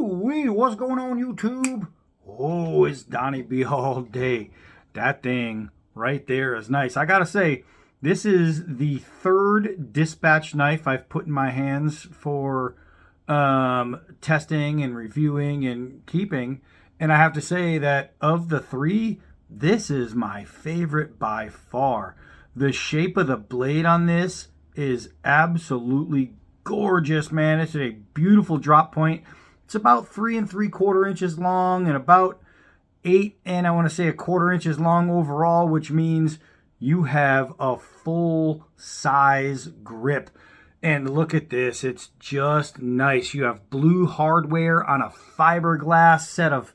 Woo-wee, what's going on, YouTube? Oh, it's Donnie B all day. That thing right there is nice. I gotta say, this is the third dispatch knife I've put in my hands for testing and reviewing and keeping. And I have to say that of the three, this is my favorite by far. The shape of the blade on this is absolutely gorgeous, man. It's a beautiful drop point. It's about 3 3/4 inches long and about 8 and I want to say 1/4 inches long overall, which means you have a full size grip. And look at this, it's just nice. You have blue hardware on a fiberglass set of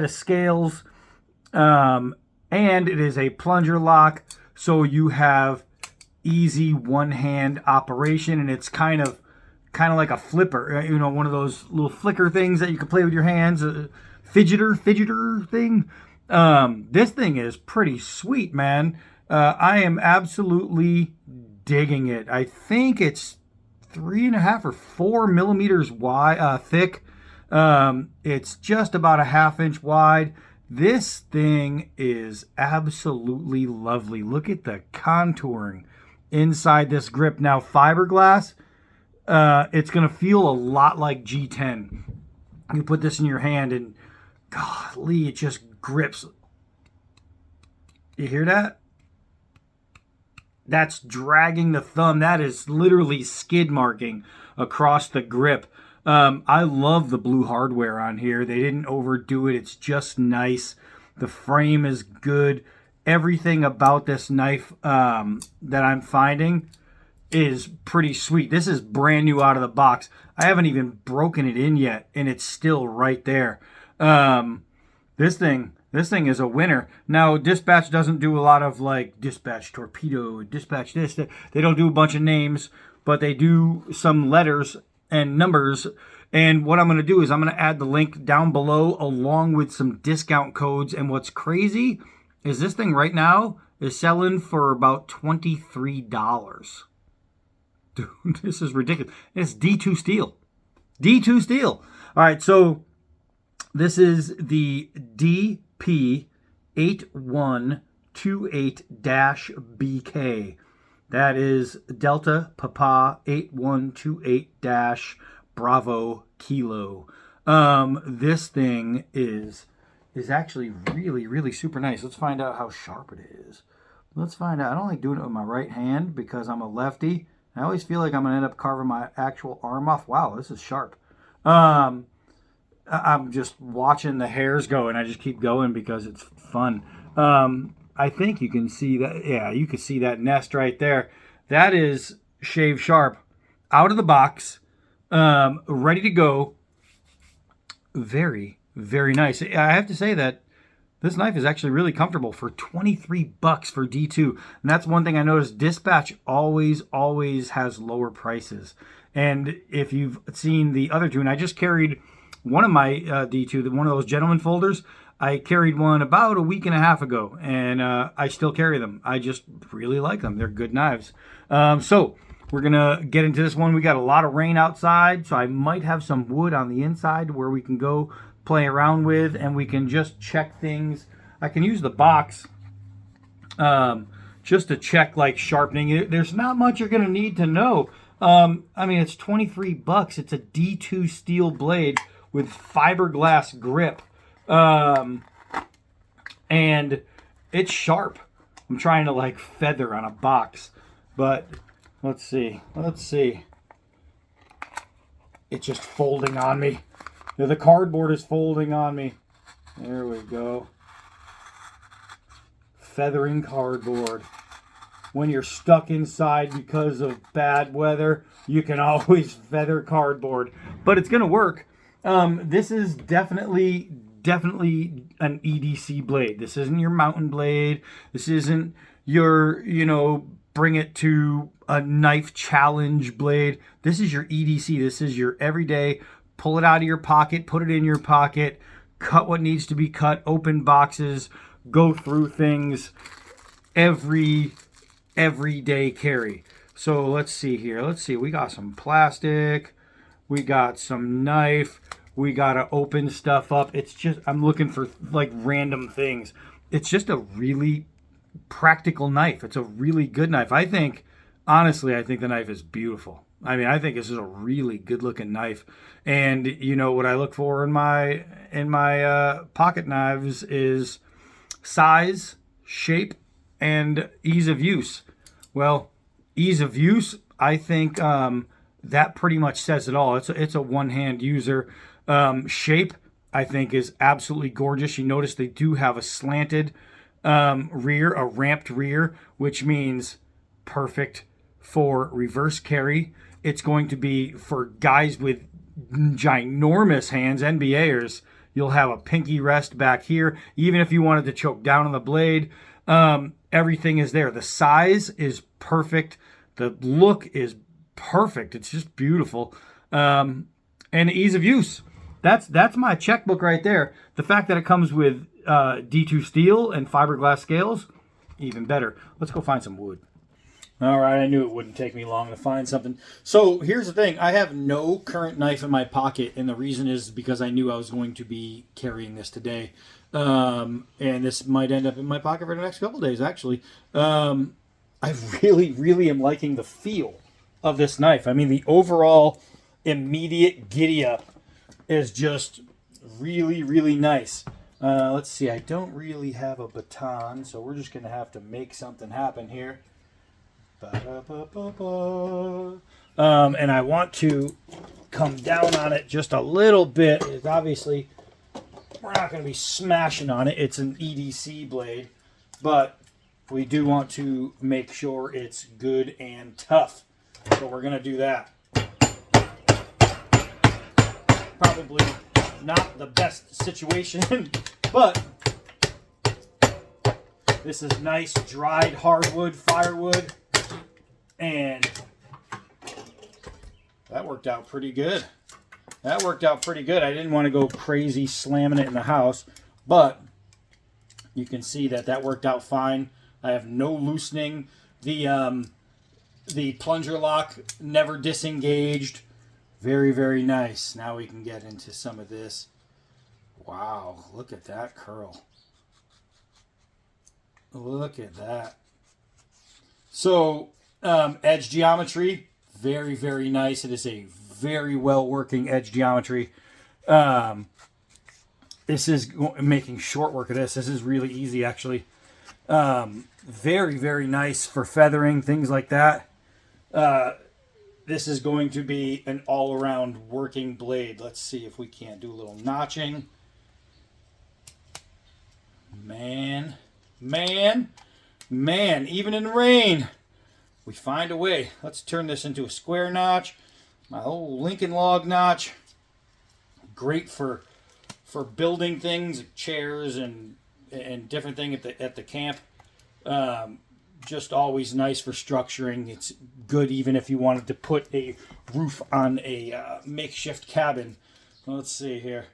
scales, and it is a plunger lock, so you have easy one-hand operation, and it's kind of like a flipper, you know, one of those little flicker things that you can play with your hands, a fidgeter thing. This thing is pretty sweet, man. I am absolutely digging it. I think it's 3.5 or 4 millimeters wide, thick. It's just about a 1/2 inch wide. This thing is absolutely lovely. Look at the contouring inside this grip. Now, fiberglass, it's going to feel a lot like G10. You put this in your hand and golly, it just grips. You hear that? That's dragging the thumb. That is literally skid marking across the grip. I love the blue hardware on here. They didn't overdo it. It's just nice. The frame is good. Everything about this knife that I'm finding is pretty sweet. This is brand new out of the box. I haven't even broken it in yet, and it's still right there. This thing is a winner. Now, Dispatch doesn't do a lot of like Dispatch Torpedo, Dispatch this. They don't do a bunch of names, but they do some letters and numbers. And what I'm going to do is I'm going to add the link down below along with some discount codes. And what's crazy is this thing right now is selling for about $23. Dude, this is ridiculous. It's D2 steel. D2 steel. All right, so this is the DP8128-BK. That is Delta Papa 8128-Bravo Kilo. This thing is actually really, really super nice. Let's find out how sharp it is. Let's find out. I don't like doing it with my right hand because I'm a lefty. I always feel like I'm going to end up carving my actual arm off. Wow, this is sharp. I'm just watching the hairs go, and I just keep going because it's fun. I think you can see that. Yeah, you can see that nest right there. That is shave sharp, out of the box, ready to go. Very, very nice. I have to say that this knife is actually really comfortable for $23 for D2. And that's one thing I noticed. Dispatch always has lower prices. And if you've seen the other two, and I just carried one of my D2, one of those gentleman folders, I carried one about a week and a half ago, and I still carry them. I just really like them. They're good knives. So we're going to get into this one. We got a lot of rain outside, so I might have some wood on the inside where we can go play around with, and we can just check things. I can use the box just to check like sharpening. There's not much you're going to need to know. I mean, it's $23. It's a D2 steel blade with fiberglass grip. And it's sharp. I'm trying to like feather on a box, but let's see. It's just folding on me. The cardboard is folding on me. There we go. Feathering cardboard. When you're stuck inside because of bad weather, you can always feather cardboard, but it's going to work. This is definitely an EDC blade. This isn't your mountain blade. This isn't your, bring it to a knife challenge blade. This is your EDC. This is your everyday, pull it out of your pocket, put it in your pocket, cut what needs to be cut, open boxes, go through things, everyday carry. So let's see here. We got some plastic. We got some knife. We got to open stuff up. It's just, I'm looking for like random things. It's just a really practical knife. It's a really good knife. I think, honestly, I think the knife is beautiful. I mean, I think this is a really good looking knife. And you know what I look for in my pocket knives is size, shape, and ease of use. Well, ease of use, I think that pretty much says it all. It's a one-hand user. Shape, I think, is absolutely gorgeous. You notice they do have a slanted rear, a ramped rear, which means perfect for reverse carry. It's going to be for guys with ginormous hands, NBAers. You'll have a pinky rest back here. Even if you wanted to choke down on the blade, everything is there. The size is perfect. The look is perfect. It's just beautiful. And ease of use. That's my checkbook right there. The fact that it comes with D2 steel and fiberglass scales, even better. Let's go find some wood. All right, I knew it wouldn't take me long to find something. So here's the thing. I have no current knife in my pocket, and the reason is because I knew I was going to be carrying this today. And this might end up in my pocket for the next couple days, actually. I really, really am liking the feel of this knife. I mean, the overall immediate giddy-up is just really, really nice. Let's see. I don't really have a baton, so we're just going to have to make something happen here. And I want to come down on it just a little bit. It's obviously, we're not going to be smashing on it. It's an EDC blade, but we do want to make sure it's good and tough. So we're going to do that. Probably not the best situation, but this is nice dried hardwood, firewood, and that worked out pretty good. That worked out pretty good. I didn't want to go crazy slamming it in the house, but you can see that that worked out fine. I have no loosening. The plunger lock never disengaged. Very, very nice. Now we can get into some of this. Wow, look at that curl. Look at that. So, edge geometry, very, very nice. It is a very well working edge geometry. This is making short work of this. This is really easy, actually. Very, very nice for feathering, things like that. This is going to be an all-around working blade. Let's see if we can't do a little notching. Man, even in the rain, we find a way. Let's turn this into a square notch. My old Lincoln log notch. Great for building things, chairs and different things at the camp. Just always nice for structuring. It's good even if you wanted to put a roof on a makeshift cabin. Let's see here.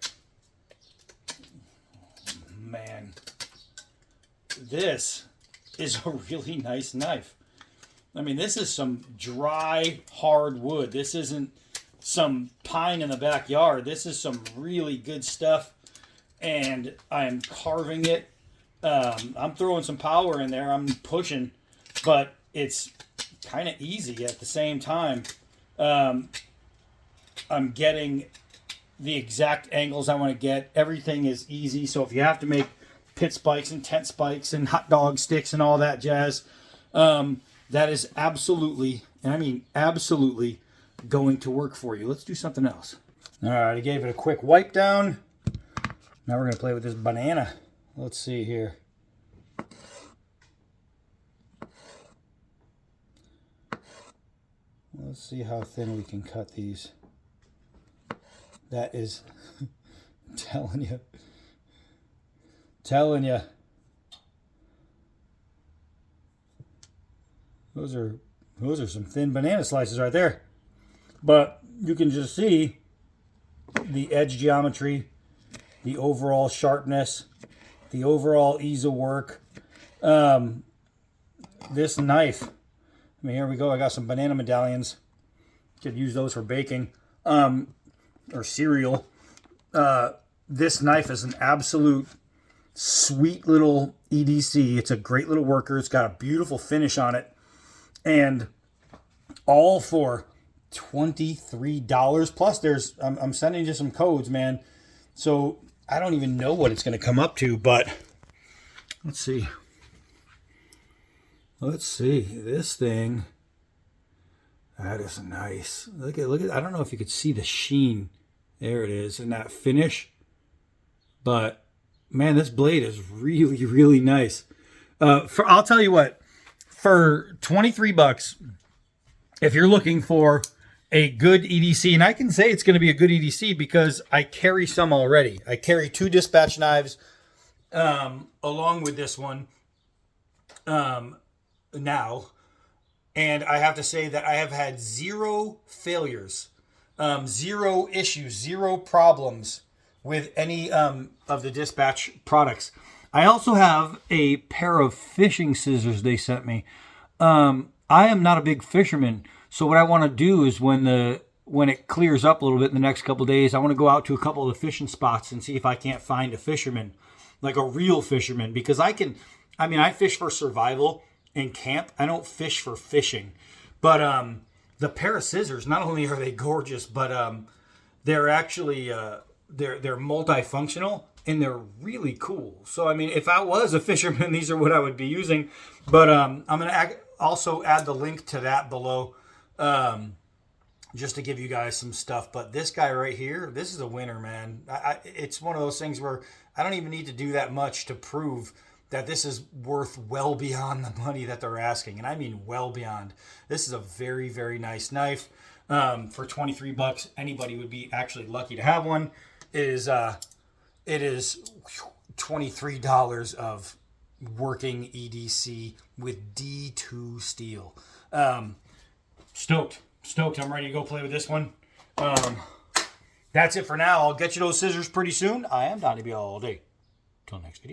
Man, this is a really nice knife. I mean, this is some dry, hard wood. This isn't some pine in the backyard. This is some really good stuff, and I'm carving it. I'm throwing some power in there. I'm pushing, but it's kind of easy at the same time. I'm getting the exact angles I want to get. Everything is easy, so if you have to make pit spikes and tent spikes and hot dog sticks and all that jazz, that is absolutely, and I mean absolutely, going to work for you. Let's do something else. All right, I gave it a quick wipe down. Now we're going to play with this banana. Let's see here. Let's see how thin we can cut these. That is, telling you. Those are some thin banana slices right there. But you can just see the edge geometry, the overall sharpness, the overall ease of work. This knife, I mean, here we go. I got some banana medallions. Could use those for baking or cereal. this knife is an absolute sweet little EDC. It's a great little worker. It's got a beautiful finish on it. And all for $23. Plus, I'm sending you some codes, man. So I don't even know what it's going to come up to, but let's see. Let's see. This thing, that is nice. Look at. I don't know if you could see the sheen. There it is, and that finish. But man, this blade is really, really nice. I'll tell you what, for $23, if you're looking for a good EDC, and I can say it's going to be a good EDC because I carry some already. I carry 2 dispatch knives along with this one now. And I have to say that I have had 0 failures, 0 issues, 0 problems with any of the dispatch products. I also have a pair of fishing scissors they sent me. I am not a big fisherman, so what I want to do is when it clears up a little bit in the next couple of days, I want to go out to a couple of the fishing spots and see if I can't find a fisherman, like a real fisherman, because I fish for survival and camp. I don't fish for fishing. But the pair of scissors, not only are they gorgeous, but they're actually they're multifunctional and they're really cool. So I mean, if I was a fisherman, these are what I would be using. But I'm gonna also add the link to that below, just to give you guys some stuff. But this guy right here, this is a winner, man. It's one of those things where I don't even need to do that much to prove that this is worth well beyond the money that they're asking. And I mean well beyond. This is a very, very nice knife. For $23, anybody would be actually lucky to have one. It is $23 of working EDC with D2 steel. Stoked. I'm ready to go play with this one. That's it for now. I'll get you those scissors pretty soon. I am Donnie B all day. Till next video.